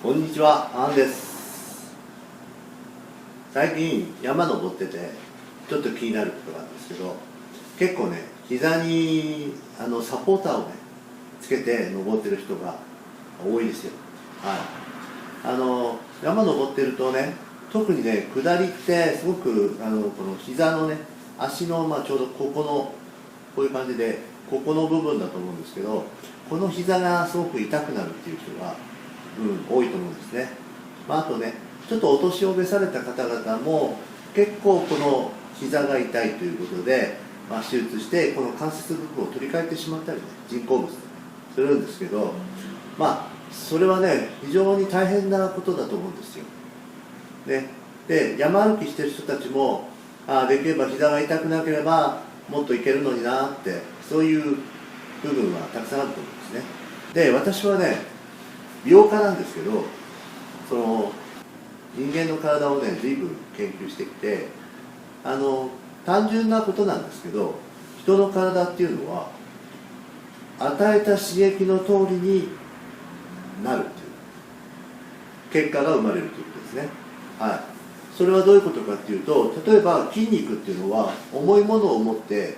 こんにちは、アンです。最近山登っててちょっと気になることがあるんですけど、結構ね、膝にサポーターをねつけて登ってる人が多いですよ。はい。山登ってるとね、特にね、下りってすごくこの膝のね、足のちょうどここのこういう感じでここの部分だと思うんですけど、この膝がすごく痛くなるっていう人が多いと思うんですね。あとね、ちょっとお年を召された方々も結構この膝が痛いということで、手術してこの関節部分を取り替えてしまったりね、人工物するんですけど、それはね、非常に大変なことだと思うんですよ。で、山歩きしてる人たちも、できれば膝が痛くなければもっといけるのになって、そういう部分はたくさんあると思うんですね。で、私はね、美容家なんですけど、その人間の体をね随分研究してきて、単純なことなんですけど、人の体っていうのは与えた刺激の通りになるっていう結果が生まれるということですね。はい。それはどういうことかっていうと、例えば筋肉っていうのは重いものを持って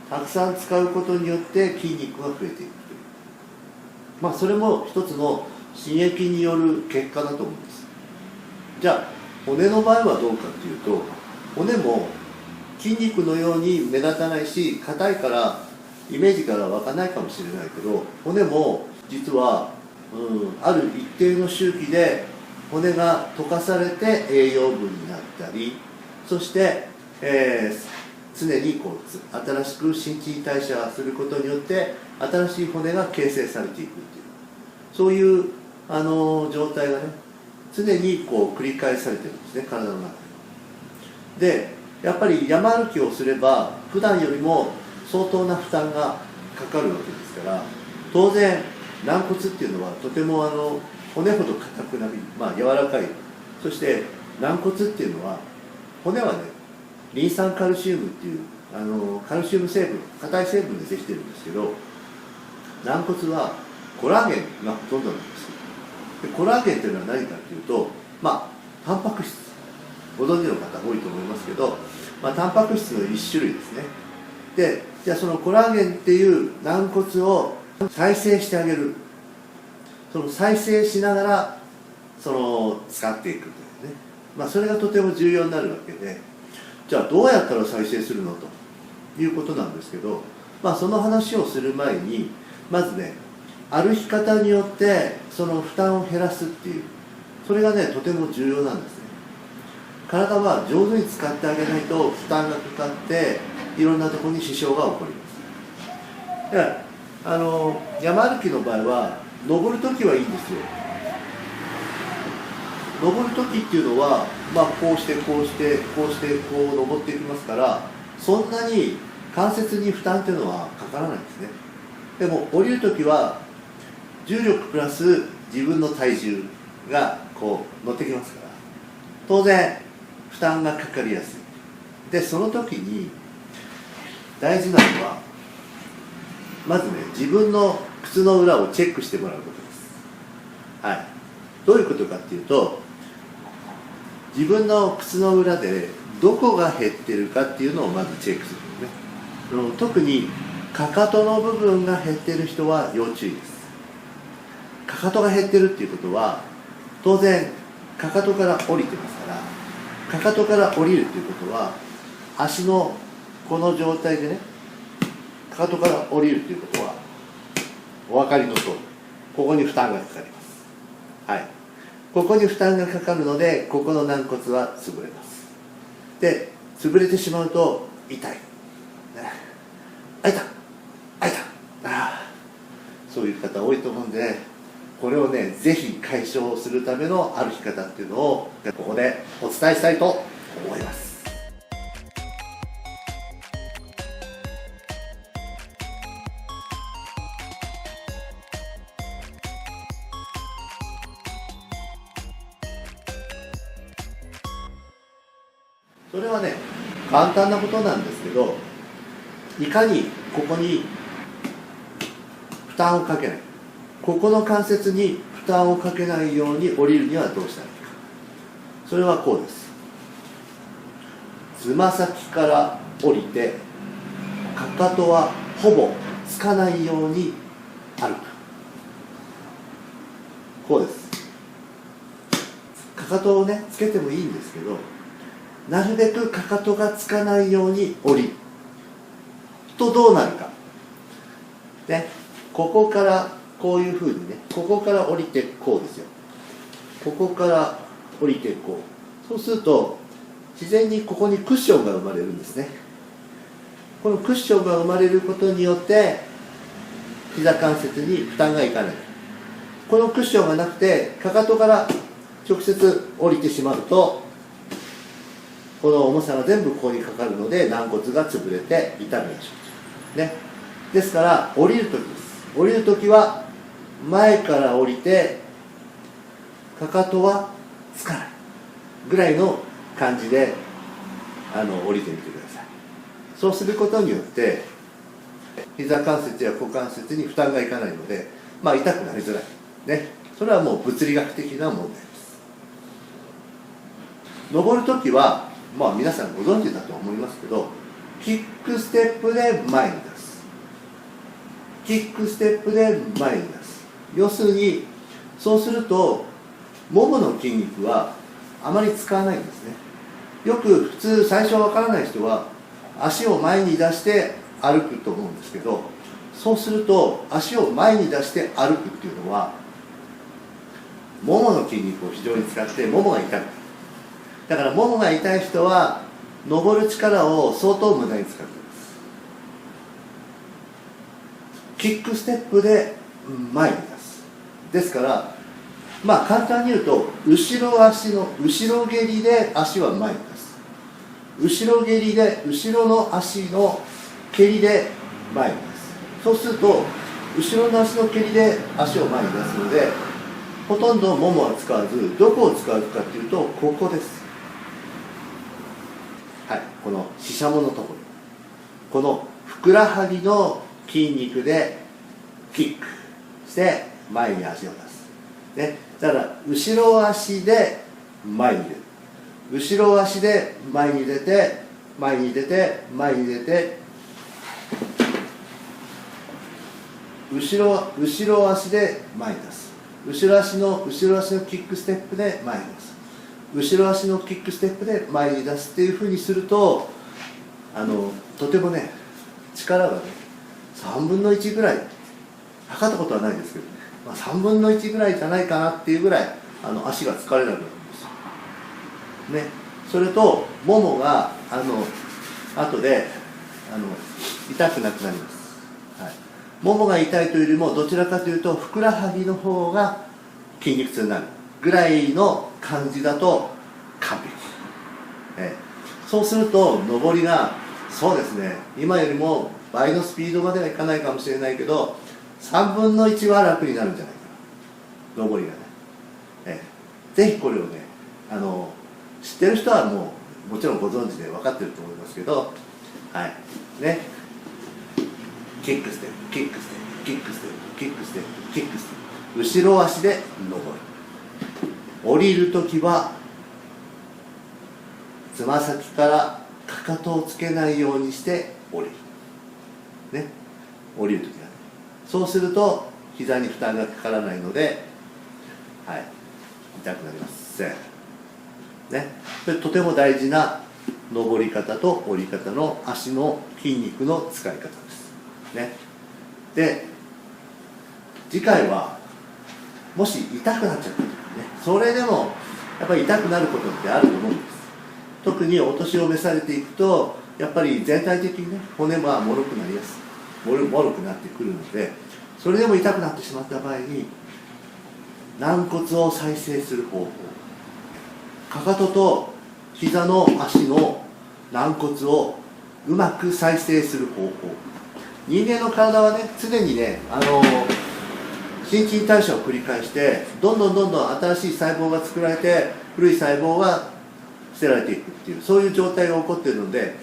たくさん使うことによって筋肉が増えていくという、それも一つの刺激による結果だと思うんです。じゃあ骨の場合はどうかっていうと、骨も筋肉のように目立たないし、硬いからイメージから湧かないかもしれないけど、骨も実は、ある一定の周期で骨が溶かされて栄養分になったり、そして、常に新しく新陳代謝することによって新しい骨が形成されていくっていう、そういう状態がね常に繰り返されてるんですね、体の中で。やっぱり山歩きをすれば普段よりも相当な負担がかかるわけですから、当然軟骨っていうのはとても骨ほど硬くなり、柔らかい。そして軟骨っていうのは、骨はねリン酸カルシウムっていうカルシウム成分、硬い成分でできてるんですけど、軟骨はコラーゲンがほとんどなんです。でコラーゲンというのは何かというと、タンパク質、ご存知の方多いと思いますけど、タンパク質の一種類ですね。で、じゃあそのコラーゲンっていう軟骨を再生してあげる、その再生しながら使っていくというね、それがとても重要になるわけで、じゃあどうやったら再生するのということなんですけど、その話をする前に、まずね、歩き方によってその負担を減らすっていう、それがねとても重要なんですね。体は上手に使ってあげないと負担がかかっていろんなところに支障が起こります。だから山歩きの場合は登るときはいいんですよ。登るときっていうのは、こうしてこうしてこうしてこう登っていきますから、そんなに関節に負担っていうのはかからないんですね。でも降りるときは重力プラス自分の体重が乗ってきますから、当然負担がかかりやすい。でその時に大事なのは、まずね、自分の靴の裏をチェックしてもらうことです。はい。どういうことかっていうと、自分の靴の裏でどこが減ってるかっていうのをまずチェックするんですね。特にかかとの部分が減ってる人は要注意です。かかとが減ってるっていうことは、当然かかとから降りてますから、かかとから降りるっていうことは、足のこの状態でね、かかとから降りるっていうことはお分かりの通り、ここに負担がかかります。はい。ここに負担がかかるので、ここの軟骨は潰れます。で潰れてしまうと痛い、あいたあいた、そういう方多いと思うんで、これをねぜひ解消するための歩き方っていうのをここでお伝えしたいと思います。それはね簡単なことなんですけど、いかにここに負担をかけない、ここの関節に負担をかけないように降りるにはどうしたらいいか。それはこうです。つま先から降りて、かかとはほぼつかないように歩く。こうです。かかとをねつけてもいいんですけど、なるべくかかとがつかないように降りるとどうなるか、ね、ここからこういうふうにね、ここから降りてこうですよ。ここから降りてこう。そうすると自然にここにクッションが生まれるんですね。このクッションが生まれることによって膝関節に負担がいかない。このクッションがなくてかかとから直接降りてしまうと、この重さが全部ここにかかるので軟骨が潰れて痛みが生じる、ね、ですから降りるときです。降りるときは前から降りてかかとはつかないぐらいの感じで降りてみてください。そうすることによって膝関節や股関節に負担がいかないので、痛くなりづらい、ね、それはもう物理学的な問題です。登るときは皆さんご存知だと思いますけど、キックステップで前に出す。キックステップで前に出す。要するにそうするとももの筋肉はあまり使わないんですね。よく普通最初わからない人は足を前に出して歩くと思うんですけど、そうすると足を前に出して歩くっていうのはももの筋肉を非常に使ってももが痛くなる。だからももが痛い人は登る力を相当無駄に使っています。キックステップで前に出す。ですから簡単に言うと後ろ足の後ろ蹴りで足は前に出す。後ろ蹴りで後ろの足の蹴りで前に出す。そうすると後ろの足の蹴りで足を前に出すので、ほとんどももは使わず、どこを使うかというとここです。はい、このししゃものところ、このふくらはぎの筋肉でキックして前に足を出す、ね、だから後ろ足で前に出る、後ろ足で前に出て前に出て前に出て、後ろ足で前に出す、後ろ足のキックステップで前に出す、後ろ足のキックステップで前に出すっていうふうにするととてもね力がね3分の1ぐらい、測ったことはないですけど、3分の1ぐらいじゃないかなっていうぐらい足が疲れなくなるんですよ、ね、それとももが後で痛くなくなります、はい、ももが痛いというよりもどちらかというとふくらはぎの方が筋肉痛になるぐらいの感じだと完璧、そうすると上りがそうですね、今よりも倍のスピードまではいかないかもしれないけど3分の1は楽になるんじゃないかな、上りがね、ぜひこれをね知ってる人はもちろんご存知で分かってると思いますけど、はいね、キックステップキックステップキックステップキックステップキックステップ、後ろ足で上る。降りるときはつま先からかかとをつけないようにして降りる、ね、降りるときはね、そうすると膝に負担がかからないので、痛くなりません、ね、それとても大事な登り方と降り方の足の筋肉の使い方です、ね、で次回はもし痛くなっちゃった時にね、それでもやっぱり痛くなることってあると思うんです。特にお年を召されていくとやっぱり全体的にね骨はもろくなりやすい、もろくなってくるので、それでも痛くなってしまった場合に軟骨を再生する方法、かかとと膝の足の軟骨をうまく再生する方法。人間の体はね常にね新陳代謝を繰り返してどんどん新しい細胞が作られて古い細胞が捨てられていくっていう、そういう状態が起こっているので、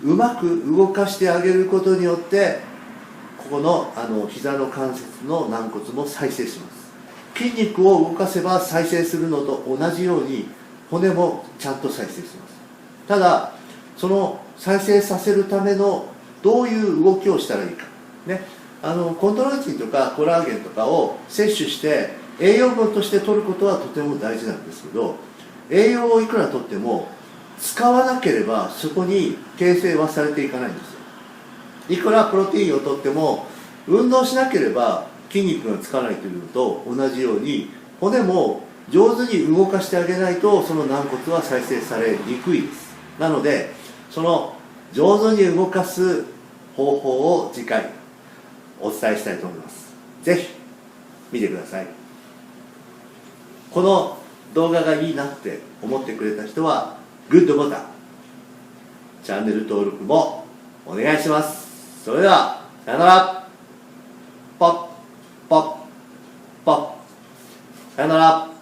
うまく動かしてあげることによってここの膝の関節の軟骨も再生します。筋肉を動かせば再生するのと同じように骨もちゃんと再生します。ただその再生させるためのどういう動きをしたらいいかね、コントローチンとかコラーゲンとかを摂取して栄養分として取ることはとても大事なんですけど、栄養をいくら取っても使わなければそこに形成はされていかないんですよ。いくらプロテインを取っても運動しなければ筋肉がつかないというのと同じように、骨も上手に動かしてあげないとその軟骨は再生されにくいです。なのでその上手に動かす方法を次回お伝えしたいと思います。ぜひ見てください。この動画がいいなって思ってくれた人はグッドボタン、チャンネル登録もお願いします。それではさよなら。ポッポッポッ、さよなら。